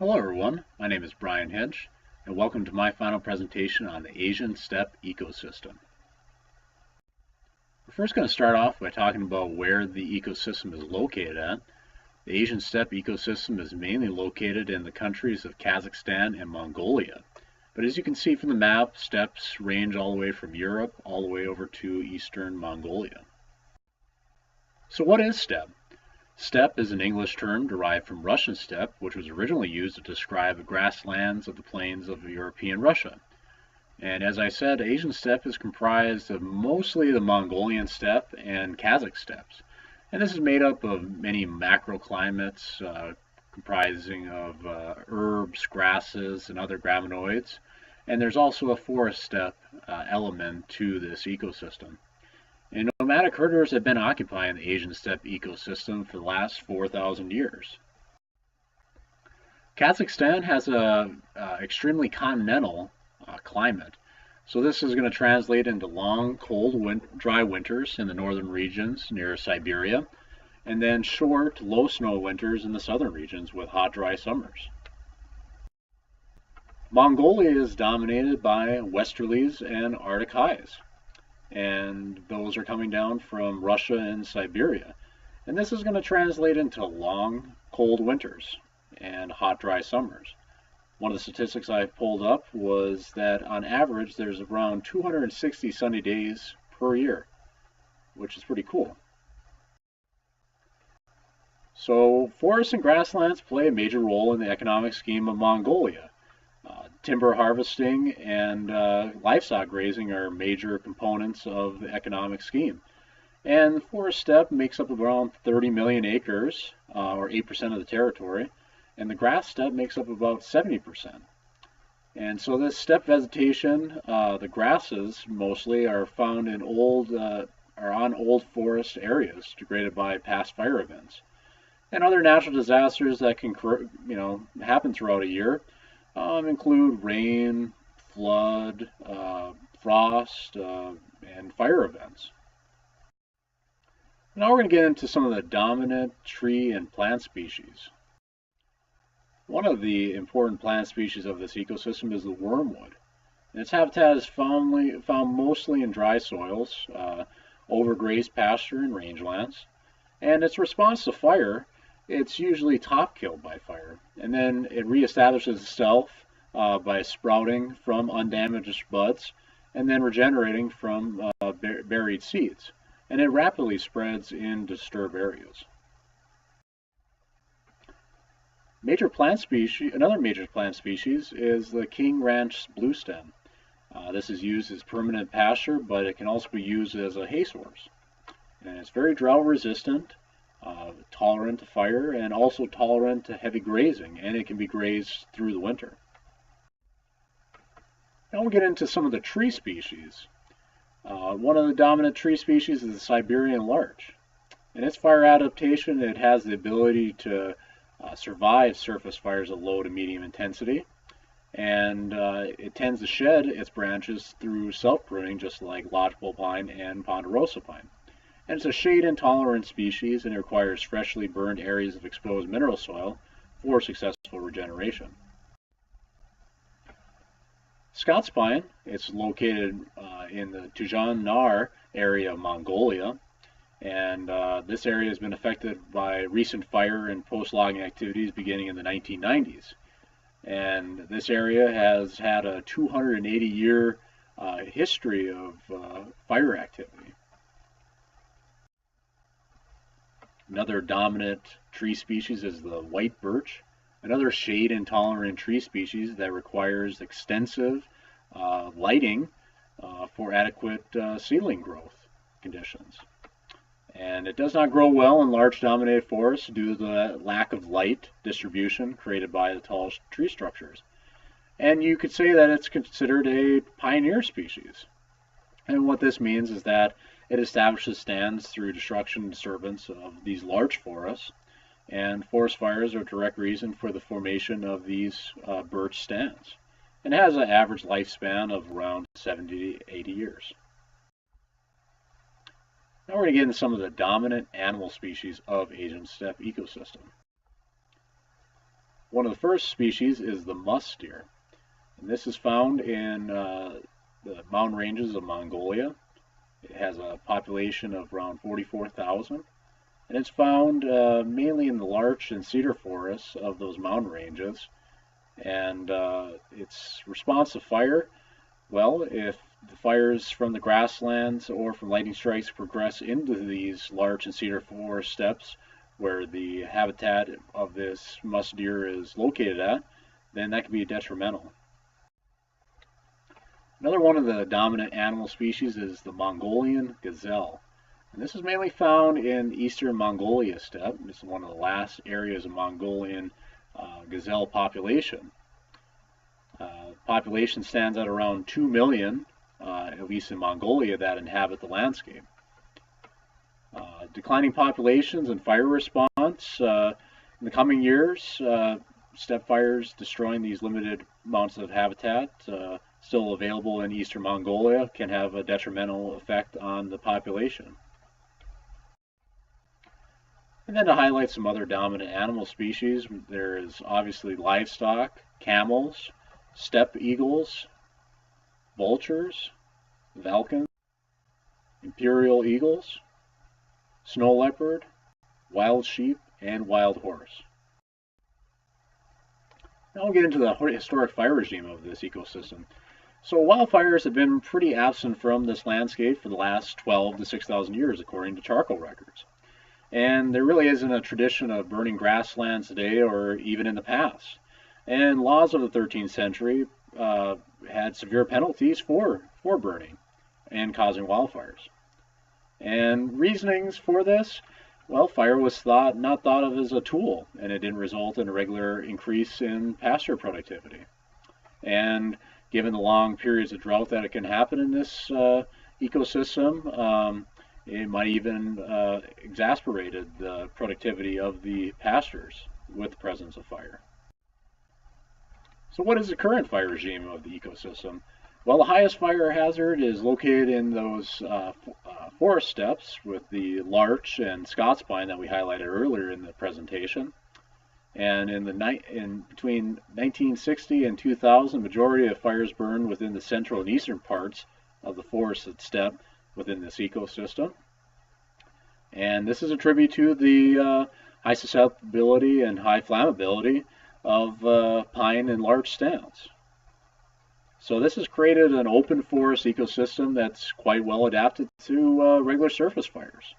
Hello everyone, my name is Brian Hedge, and welcome to my final presentation on the Asian steppe ecosystem. We're first going to start off by talking about where the ecosystem is located at. The Asian steppe ecosystem is mainly located in the countries of Kazakhstan and Mongolia. But as you can see from the map, steppes range all the way from Europe all the way over to eastern Mongolia. So what is steppe? Steppe is an English term derived from Russian steppe, which was originally used to describe the grasslands of the plains of European Russia. And as I said, Asian steppe is comprised of mostly the Mongolian steppe and Kazakh steppes. And this is made up of many macroclimates comprising of herbs, grasses, and other graminoids. And there's also a forest steppe element to this ecosystem. And nomadic herders have been occupying the Asian steppe ecosystem for the last 4,000 years. Kazakhstan has an extremely continental climate. So this is going to translate into long, cold, dry winters in the northern regions near Siberia, and then short, low snow winters in the southern regions with hot, dry summers. Mongolia is dominated by westerlies and Arctic highs, and those are coming down from Russia and Siberia. And this is going to translate into long, cold winters and hot, dry summers. One of the statistics I pulled up was that on average there's around 260 sunny days per year, which is pretty cool. So forests and grasslands play a major role in the economic scheme of Mongolia. Timber harvesting and livestock grazing are major components of the economic scheme. And the forest steppe makes up around 30 million acres, or 8% of the territory, and the grass steppe makes up about 70%. And so this steppe vegetation, the grasses mostly, are found in are on old forest areas degraded by past fire events. And other natural disasters that can happen throughout a year include rain, flood, frost, and fire events. Now we're going to get into some of the dominant tree and plant species. One of the important plant species of this ecosystem is the wormwood. And its habitat is found mostly in dry soils, overgrazed pasture and rangelands. And its response to fire, it's usually top killed by fire, and then it reestablishes itself by sprouting from undamaged buds and then regenerating from buried seeds, and it rapidly spreads in disturbed areas. Another major plant species is the King Ranch bluestem. This is used as permanent pasture, but it can also be used as a hay source, and it's very drought resistant, tolerant to fire, and also tolerant to heavy grazing, and it can be grazed through the winter. Now we'll get into some of the tree species. One of the dominant tree species is the Siberian larch. In its fire adaptation, it has the ability to survive surface fires of low to medium intensity, and it tends to shed its branches through self-pruning, just like lodgepole pine and ponderosa pine. And it's a shade-intolerant species, and it requires freshly burned areas of exposed mineral soil for successful regeneration. Scots pine, it's located in the Tujan Nar area of Mongolia, and this area has been affected by recent fire and post-logging activities beginning in the 1990s. And this area has had a 280-year history of fire activity. Another dominant tree species is the white birch, another shade-intolerant tree species that requires extensive lighting for adequate seedling growth conditions. And it does not grow well in large dominated forests due to the lack of light distribution created by the tall tree structures. And you could say that it's considered a pioneer species. And what this means is that it establishes stands through destruction and disturbance of these large forests, and forest fires are a direct reason for the formation of these birch stands, and has an average lifespan of around 70 to 80 years. Now we're going to get into some of the dominant animal species of Asian steppe ecosystem. One of the first species is the musk deer. And this is found in the mountain ranges of Mongolia. It has a population of around 44,000. And it's found mainly in the larch and cedar forests of those mountain ranges. And its response to fire, well, if the fires from the grasslands or from lightning strikes progress into these larch and cedar forest steppes where the habitat of this musk deer is located at, then that can be detrimental. Another one of the dominant animal species is the Mongolian gazelle. And this is mainly found in eastern Mongolia steppe. This is one of the last areas of Mongolian gazelle population. Population stands at around 2 million, at least in Mongolia, that inhabit the landscape. Declining populations and fire response in the coming years, steppe fires destroying these limited amounts of habitat still available in eastern Mongolia can have a detrimental effect on the population. And then to highlight some other dominant animal species, there is obviously livestock, camels, steppe eagles, vultures, falcons, imperial eagles, snow leopard, wild sheep, and wild horse. Now we'll get into the historic fire regime of this ecosystem. So wildfires have been pretty absent from this landscape for the last 12 to 6,000 years, according to charcoal records. And there really isn't a tradition of burning grasslands today or even in the past. And laws of the 13th century had severe penalties for burning and causing wildfires. And reasonings for this, well, fire was not thought of as a tool, and it didn't result in a regular increase in pasture productivity. And given the long periods of drought that it can happen in this ecosystem, it might even exacerbated the productivity of the pastures with the presence of fire. So what is the current fire regime of the ecosystem? Well, the highest fire hazard is located in those forest steppes with the larch and Scots pine that we highlighted earlier in the presentation. And in between 1960 and 2000, majority of fires burned within the central and eastern parts of the forested steppe within this ecosystem. And this is a tribute to the high susceptibility and high flammability of pine and larch stands. So this has created an open forest ecosystem that's quite well adapted to regular surface fires.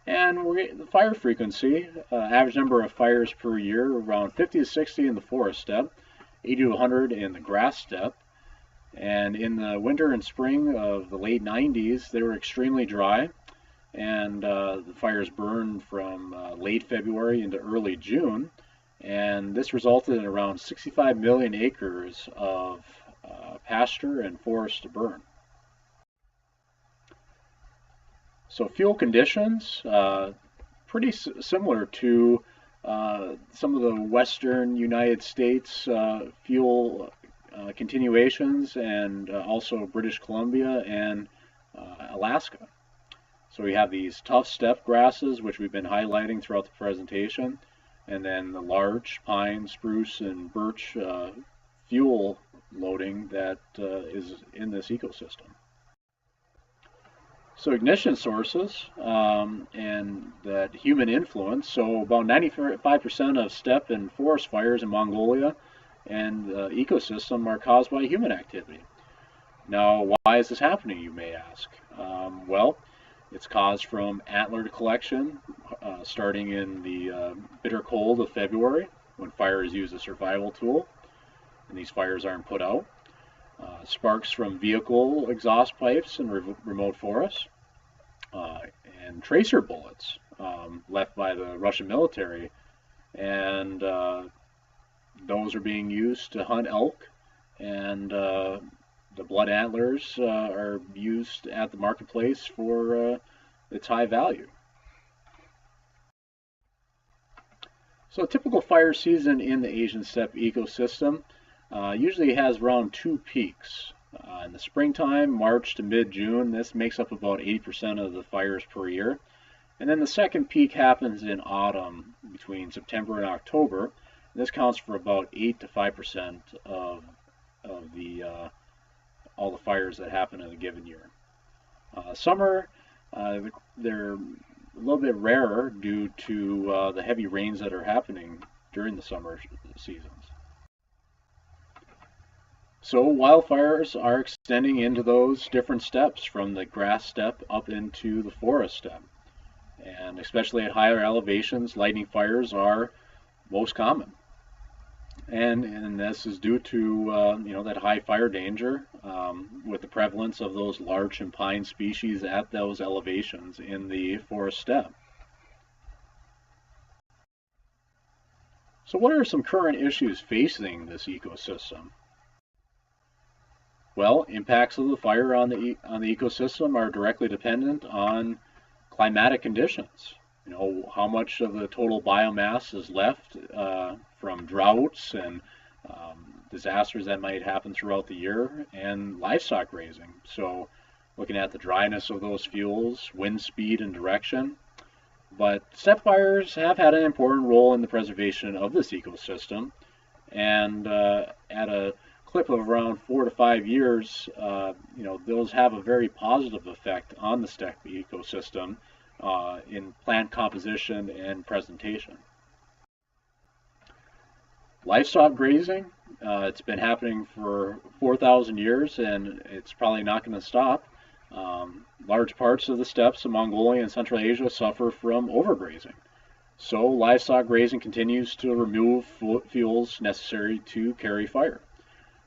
And the fire frequency, average number of fires per year, around 50 to 60 in the forest steppe, 80 to 100 in the grass steppe. And in the winter and spring of the late 90s, they were extremely dry, and the fires burned from late February into early June. And this resulted in around 65 million acres of pasture and forest to burn. So fuel conditions, pretty similar to some of the western United States fuel continuations, and also British Columbia and Alaska. So we have these tough steppe grasses, which we've been highlighting throughout the presentation, and then the larch, pine, spruce, and birch fuel loading that is in this ecosystem. So ignition sources and that human influence. So about 95% of steppe and forest fires in Mongolia and the ecosystem are caused by human activity. Now, why is this happening, you may ask? Well, it's caused from antler collection starting in the bitter cold of February, when fire is used as a survival tool, and these fires aren't put out. Sparks from vehicle exhaust pipes in remote forests, and tracer bullets left by the Russian military, and those are being used to hunt elk, and the blood antlers are used at the marketplace for its high value. So a typical fire season in the Asian steppe ecosystem usually has around 2 peaks. In the springtime, March to mid-June, this makes up about 80% of the fires per year. And then the second peak happens in autumn, between September and October. And this counts for about 8 to 5% of the all the fires that happen in a given year. Summer, they're a little bit rarer due to the heavy rains that are happening during the summer seasons. So wildfires are extending into those different steppes, from the grass steppe up into the forest steppe. And especially at higher elevations, lightning fires are most common. And this is due to that high fire danger with the prevalence of those larch and pine species at those elevations in the forest steppe. So what are some current issues facing this ecosystem? Well, impacts of the fire on the ecosystem are directly dependent on climatic conditions. How much of the total biomass is left from droughts and disasters that might happen throughout the year, and livestock grazing. So looking at the dryness of those fuels, wind speed and direction. But steppe fires have had an important role in the preservation of this ecosystem, and at a clip of around 4 to 5 years, those have a very positive effect on the steppe ecosystem in plant composition and presentation. Livestock grazing, it's been happening for 4,000 years, and it's probably not going to stop. Large parts of the steppes of Mongolia and Central Asia suffer from overgrazing. So livestock grazing continues to remove fuels necessary to carry fire.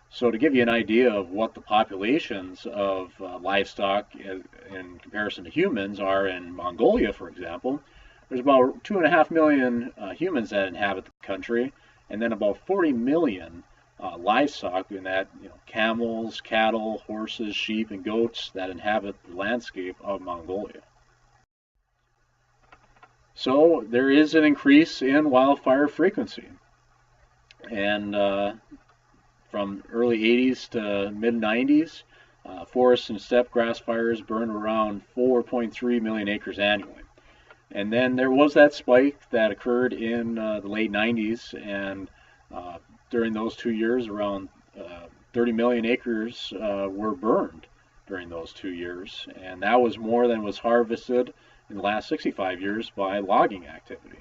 So to give you an idea of what the populations of livestock in comparison to humans are in Mongolia, for example, there's about 2.5 million humans that inhabit the country, and then about 40 million livestock, in that camels, cattle, horses, sheep, and goats that inhabit the landscape of Mongolia. So there is an increase in wildfire frequency, and from early 80s to mid 90s, forest and steppe grass fires burned around 4.3 million acres annually. And then there was that spike that occurred in the late 90s, and during those 2 years, around 30 million acres were burned during those 2 years, and that was more than was harvested in the last 65 years by logging activity.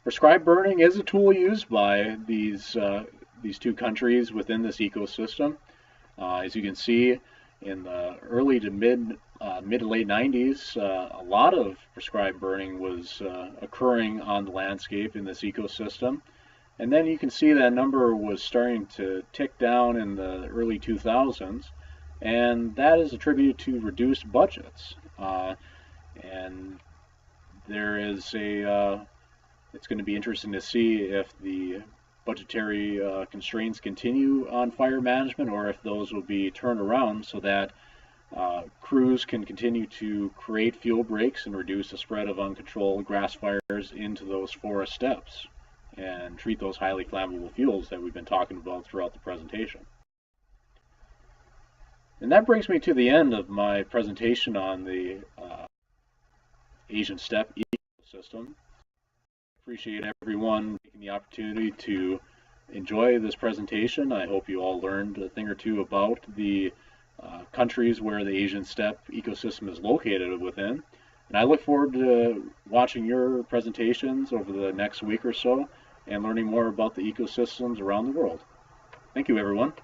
Prescribed burning is a tool used by these two countries within this ecosystem. As you can see, in the early to mid to late 90s, a lot of prescribed burning was occurring on the landscape in this ecosystem. And then you can see that number was starting to tick down in the early 2000s, and that is attributed to reduced budgets. And there is it's going to be interesting to see if the budgetary constraints continue on fire management, or if those will be turned around so that crews can continue to create fuel breaks and reduce the spread of uncontrolled grass fires into those forest steppes and treat those highly flammable fuels that we've been talking about throughout the presentation. And that brings me to the end of my presentation on the Asian steppe ecosystem. Appreciate everyone taking the opportunity to enjoy this presentation. I hope you all learned a thing or two about the countries where the Asian steppe ecosystem is located within. And I look forward to watching your presentations over the next week or so and learning more about the ecosystems around the world. Thank you, everyone.